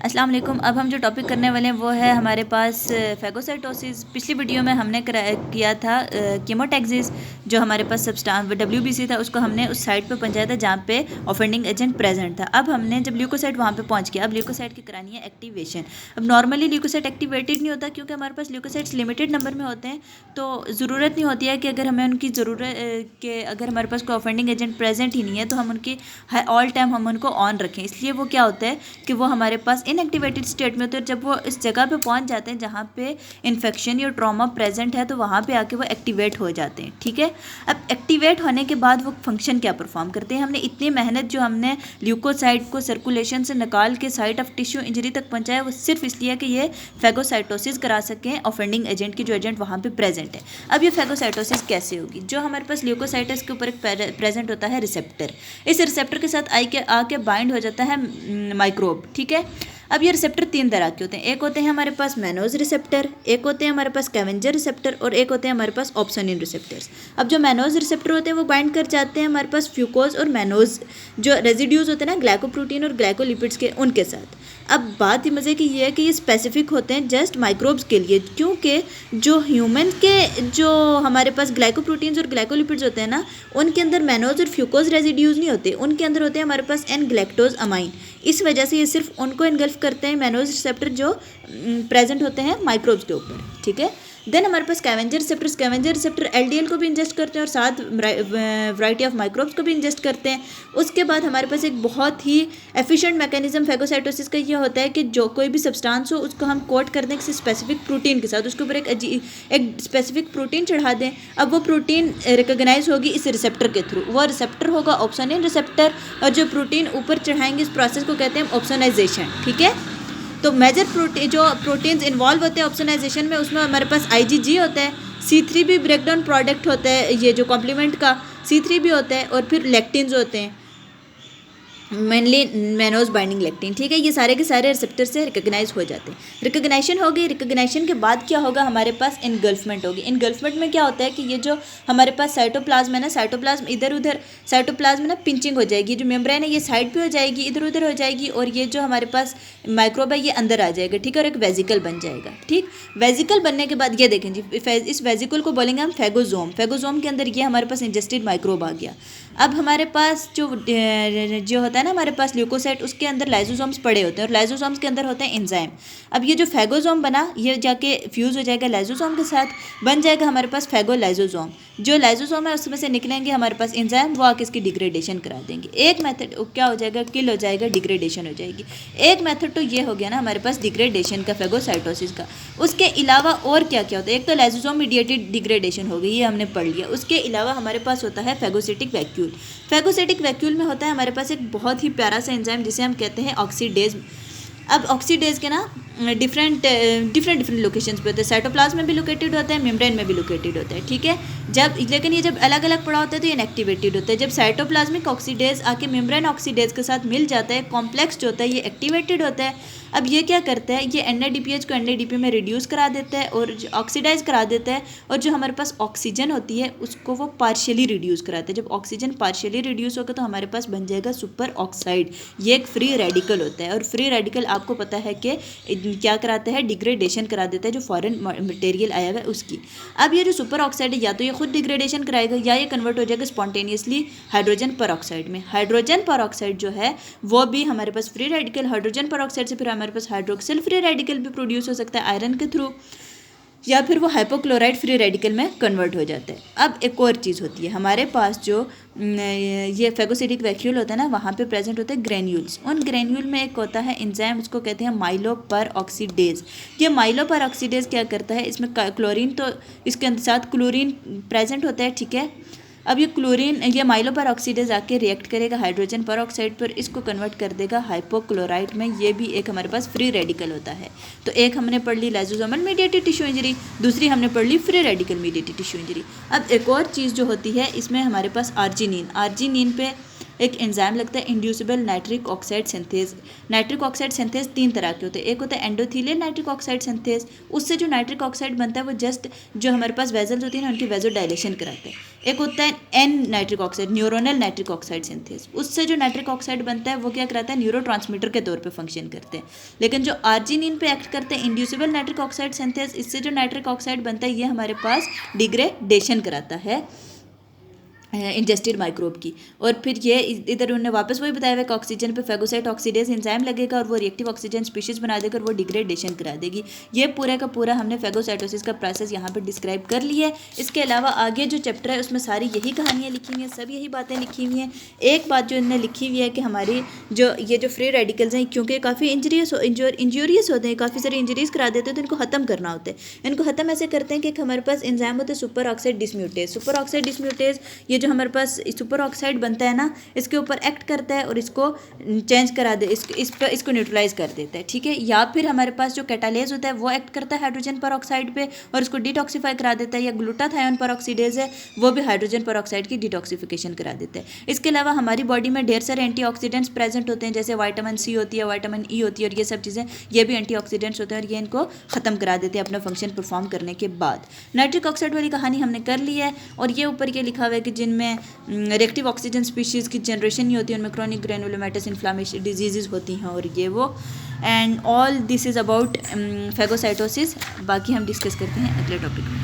अस्सलाम वालेकुम। अब हम जो टॉपिक करने वाले हैं वो है हमारे पास फेगोसाइटोसिस। पिछली वीडियो में हमने किया था कीमोटैक्सिस, जो हमारे पास WBC था, उसको हमने उस साइट पे पहुंचाया था जहाँ पे ऑफेंडिंग एजेंट प्रेजेंट था। अब हमने जब ल्यूकोसाइट वहाँ पे पहुँच गया, अब ल्यूकोसाइट की करानी है एक्टिवेशन। अब नॉर्मली ल्यूकोसाइट एक्टिवेटेड नहीं होता क्योंकि हमारे पास ल्यूकोसाइट्स लिमिटेड नंबर में होते हैं, तो ज़रूरत नहीं होती है कि अगर हमें उनकी ज़रूरत के अगर हमारे पास कोई ऑफेंडिंग एजेंट प्रेजेंट ही नहीं है तो हम उनकी ऑल टाइम हम उनको ऑन रखें। इसलिए वो क्या होता है कि वो हमारे पास इनएक्टिवेटेड स्टेट में होते हैं। जब वो इस जगह पे पहुंच जाते हैं जहाँ पे इन्फेक्शन या ट्रॉमा प्रेजेंट है तो वहाँ पे आके वो एक्टिवेट हो जाते हैं। ठीक है, अब एक्टिवेट होने के बाद वो फंक्शन क्या परफॉर्म करते हैं। हमने इतनी मेहनत जो हमने ल्यूकोसाइट को सर्कुलेशन से निकाल के साइट ऑफ टिश्यू इंजरी तक पहुँचाया, वो सिर्फ इसलिए कि ये फेगोसाइटोसिस करा सकें ऑफेंडिंग एजेंट की, जो एजेंट वहाँ पे प्रेजेंट है। अब ये फेगोसाइटोसिस कैसे होगी? जो हमारे पास ल्यूकोसाइटस के ऊपर एक प्रेजेंट होता है रिसेप्टर, इस रिसेप्टर के साथ आके बाइंड हो जाता है माइक्रोब। ठीक है, अब ये रिसेप्टर 3 तरह के होते हैं। एक होते हैं हमारे पास मैनोज रिसेप्टर, एक होते हैं हमारे पास कैवेंजर रिसेप्टर और एक होते हैं हमारे पास ऑप्सोनिन रिसेप्टर्स। अब जो मैनोज रिसेप्टर होते हैं वो बाइंड कर जाते हैं हमारे पास फ्यूकोज और मैनोज जो रेजिड्यूज होते हैं ना ग्लाइकोप्रोटीन और ग्लाइकोलिपिड्स के, उनके साथ। अब बात ही मज़े की ये है कि ये स्पेसिफिक होते हैं जस्ट माइक्रोब्स के लिए, क्योंकि जो ह्यूमन के जो हमारे पास ग्लाइकोप्रोटीन्स और ग्लाइकोलिपिड्स होते हैं ना, उनके अंदर मैनोज और फ्यूकोज रेजिड्यूज नहीं होते, उनके अंदर होते हैं हमारे पास एन ग्लैक्टोज अमाइन। इस वजह से ये सिर्फ उनको इनगल्फ करते हैं मैनोज रिसेप्टर जो प्रेजेंट होते हैं माइक्रोब्स के ऊपर। ठीक है, देन हमारे पास कैवेंजर रिसेप्टर LDL को भी इंजेस्ट करते हैं और साथ वैरायटी ऑफ माइक्रोब्स को भी इंजेस्ट करते हैं। उसके बाद हमारे पास एक बहुत ही एफिशिएंट मैकेनिज्म फेगोसाइटोसिस का ये होता है कि जो कोई भी सब्सटेंस हो उसको हम कोट कर दें किसी स्पेसिफिक प्रोटीन के साथ, उसके ऊपर एक स्पेसिफिक प्रोटीन चढ़ा दें। अब वो प्रोटीन रिकॉग्नाइज होगी इस रिसेप्टर के थ्रू, वो रिसेप्टर होगा ऑप्सोनिन रिसेप्टर, और जो प्रोटीन ऊपर चढ़ाएंगे इस प्रोसेस को कहते हैं ऑप्सोनाइजेशन। ठीक है, तो मेजर प्रोटीन्स इन्वॉल्व होते हैं ऑप्सोनाइजेशन में, उसमें हमारे पास IgG होता है, C3 भी ब्रेकडाउन प्रोडक्ट होता है, ये जो कॉम्प्लीमेंट का C3 भी होता है, और फिर लेक्टिन्स होते हैं, मेनली मैनोज बाइंडिंग लेक्टिन। ठीक है, ये सारे के सारे रिसेप्टर से रिकॉग्नाइज हो जाते हैं। रिकॉग्नाइजेशन होगी, रिकॉग्नाइजेशन के बाद क्या होगा, हमारे पास इनगल्फमेंट होगी। इनगल्फमेंट में क्या होता है कि ये जो हमारे पास साइटोप्लाज्म है ना, साइटोप्लाज्म इधर उधर, साइटोप्लाज्म ना पिंचिंग हो जाएगी, जो मेम्ब्रेन है ये साइड पे हो जाएगी, इधर उधर हो जाएगी, और ये जो हमारे पास माइक्रोब है ये अंदर आ जाएगा। ठीक है, और एक वेजिकल बन जाएगा। ठीक, वेजिकल बनने के बाद ये देखें जी, इस वेजिकल को बोलेंगे हम फेगोजोम। फेगोजोम के अंदर ये हमारे पास इंजेस्टेड माइक्रोब आ गया। अब हमारे पास जो होता है ना हमारे पास ल्यूकोसाइट, उसके अंदर लाइसोसोम्स पड़े होते हैं और लाइसोसोम्स के अंदर होते हैं एंजाइम। अब ये जो फेगोसोम बना ये जाके फ्यूज़ हो जाएगा लाइसोसोम के साथ, बन जाएगा हमारे पास फेगोलाइसोसोम। जो लाइसोसोम है उसमें से निकलेंगे हमारे पास एंजाइम, वो आके इसकी डिग्रेडेशन करा देंगे। एक मेथड क्या हो जाएगा, किल हो जाएगा, डिग्रेडेशन हो जाएगी। एक मेथड तो ये हो गया ना हमारे पास डिग्रेडेशन का, फेगोसाइटोसिस का। उसके अलावा और क्या क्या होता है, एक तो लाइसोसोम मीडिएटेड डिग्रेडेशन हो गई, ये हमने पढ़ लिया। उसके अलावा हमारे पास होता है फेगोसिटिक वैक्यूल। फेगोसिटिक वैक्यूल में होता है हमारे पास एक बहुत ही प्यारा सा एंजाइम जिसे हम कहते हैं ऑक्सीडेज। अब ऑक्सीडेज के ना डिफरेंट लोकेशंस पे होते हैं, साइटोप्लाज्म में भी लोकेटेड होता है, मेम्ब्रेन में भी लोकेटेड होता है। ठीक है, लेकिन ये जब अलग अलग पड़ा होता है तो ये इनएक्टिवेटेड होता है। जब साइटोप्लाज्मिक ऑक्सीडेज आके मेम्ब्रेन ऑक्सीडेज के साथ मिल जाता है, कॉम्प्लेक्स जो होता है ये एक्टिवेटेड होता है। अब ये क्या करता है, ये NADPH को NADP में रिड्यूस करा देता है और ऑक्सीडाइज करा देता है, और जो हमारे पास ऑक्सीजन होती है उसको वो पार्शियली रिड्यूस कराता है। जब ऑक्सीजन पार्शियली रिड्यूस होगा तो हमारे पास बन जाएगा सुपर ऑक्साइड। ये एक फ्री रेडिकल होता है, और फ्री रेडिकल आपको पता है कि क्या कराता है, डिग्रेडेशन करा देता है जो फॉरेन मटेरियल आया हुआ है उसकी। अब ये जो सुपर ऑक्साइड है या तो ये खुद डिग्रेडेशन कराएगा या ये कन्वर्ट हो जाएगा स्पॉन्टेनियसली हाइड्रोजन परऑक्साइड में। हाइड्रोजन परऑक्साइड जो है वो भी हमारे पास फ्री रेडिकल, हाइड्रोजन परऑक्साइड से फिर हमारे पास हाइड्रोक्सिल फ्री रेडिकल भी प्रोड्यूस हो सकता है आयरन के थ्रू, या फिर वो हाइपोक्लोराइड फ्री रेडिकल में कन्वर्ट हो जाता है। अब एक और चीज़ होती है हमारे पास, जो ये फेगोसिटिक वैक्यूल होता है ना, वहाँ पे प्रेजेंट होते हैं ग्रेन्यूल्स। उन ग्रेन्यूल में एक होता है एंजाइम, उसको कहते हैं माइलोपेरऑक्सीडेज। ये माइलोपेरऑक्सीडेज क्या करता है, इसमें क्लोरीन, तो इसके साथ क्लोरीन प्रेजेंट होता है। ठीक है, अब ये माइलोपेरऑक्सीडेज आके रिएक्ट करेगा हाइड्रोजन परऑक्साइड पर, इसको कन्वर्ट कर देगा हाइपोक्लोराइड में। ये भी एक हमारे पास फ्री रेडिकल होता है। तो एक हमने पढ़ ली लाइसोसोमल मीडिएटेड टिश्यू इंजरी, दूसरी हमने पढ़ ली free radical mediated tissue injury. अब एक और चीज़ जो होती है इसमें हमारे पास आर्जिनिन पे एक एंजाइम लगता है inducible nitric oxide synthase. Nitric oxide synthase 3 तरह के होते हैं, एक होता है एंडोथेलियल नाइट्रिक ऑक्साइड सिंथेज, उससे जो नाइट्रिक ऑक्साइड बनता है वो जस्ट जो हमारे पास वेजल्स होती है ना उनकी वेजो डायलेशन कराते हैं। एक होता है an nitric oxide neuronal nitric oxide synthase, उससे जो नाइट्रिक ऑक्साइड बनता है वो क्या कराता है न्यूरोट्रांसमीटर के तौर पे फंक्शन करते हैं। लेकिन जो आर्जिनिन पे एक्ट करते हैं इंड्यूसिबल नाइट्रिक ऑक्साइड सिंथेज, इससे जो नाइट्रिक ऑक्साइड बनता है ये हमारे पास डिग्रेडेशन कराता है इंजेस्टेड माइक्रोब की। और फिर ये इधर उन्होंने वापस वही बताया हुआ कि ऑक्सीजन पे फेगोसाइट ऑक्सीडेज एंजाइम लगेगा और वो रिएक्टिव ऑक्सीजन स्पीशीज बना देगा और वो डिग्रेडेशन करा देगी। ये पूरा का पूरा हमने फेगोसाइटोसिस का प्रोसेस यहाँ पे डिस्क्राइब कर लिया है। इसके अलावा आगे जो चैप्टर है उसमें सारी यही कहानियाँ लिखी हुई हैं, सब यही बातें लिखी हुई हैं। एक बात जो इन्होंने लिखी हुई है कि हमारी जो ये जो फ्री रेडिकल्स हैं क्योंकि काफ़ी इंजूरियस होते हैं, काफ़ी सारी इंजरीज करा देते हैं, तो इनको ख़त्म करना होता है। इनको ख़त्म ऐसे करते हैं कि हमारे पास एंजाइम होते हैं super oxide dismutase. Super oxide dismutase ये जो हमारे पास सुपर ऑक्साइड बनता है ना, इसके ऊपर एक्ट करता है और इसको चेंज करा दे, इसको न्यूट्रलाइज कर देता है, ठीक है। या फिर हमारे पास जो कैटालेज होता है वो एक्ट करता है हाइड्रोजन परऑक्साइड पे और इसको डिटॉक्सीफाई करा देता है। या ग्लूटाथायोन परऑक्सीडेज है वो भी हाइड्रोजन परऑक्साइड की डिटॉक्सिफिकेशन करा देता है। इसके अलावा हमारी बॉडी में ढेर सारे एंटीऑक्सीडेंट्स प्रेजेंट होते हैं, जैसे विटामिन सी होती है, विटामिन ई होती है और ये सब चीज़ें ये भी एंटीऑक्सीडेंट्स होते हैं और ये इनको ख़त्म करा देते हैं अपना फंक्शन परफॉर्म करने के बाद। नाइट्रिक ऑक्साइड वाली कहानी हमने कर ली है और ये ऊपर ये लिखा हुआ है कि जिनमें रिएक्टिव ऑक्सीजन स्पीशीज़ की जनरेशन नहीं होती, उनमें क्रॉनिक ग्रेनुलोमेटस इन्फ्लामेशन डिजीज़ होती हैं और ये वो। And all this is about phagocytosis. बाकी हम डिस्कस करते हैं अगले टॉपिक में।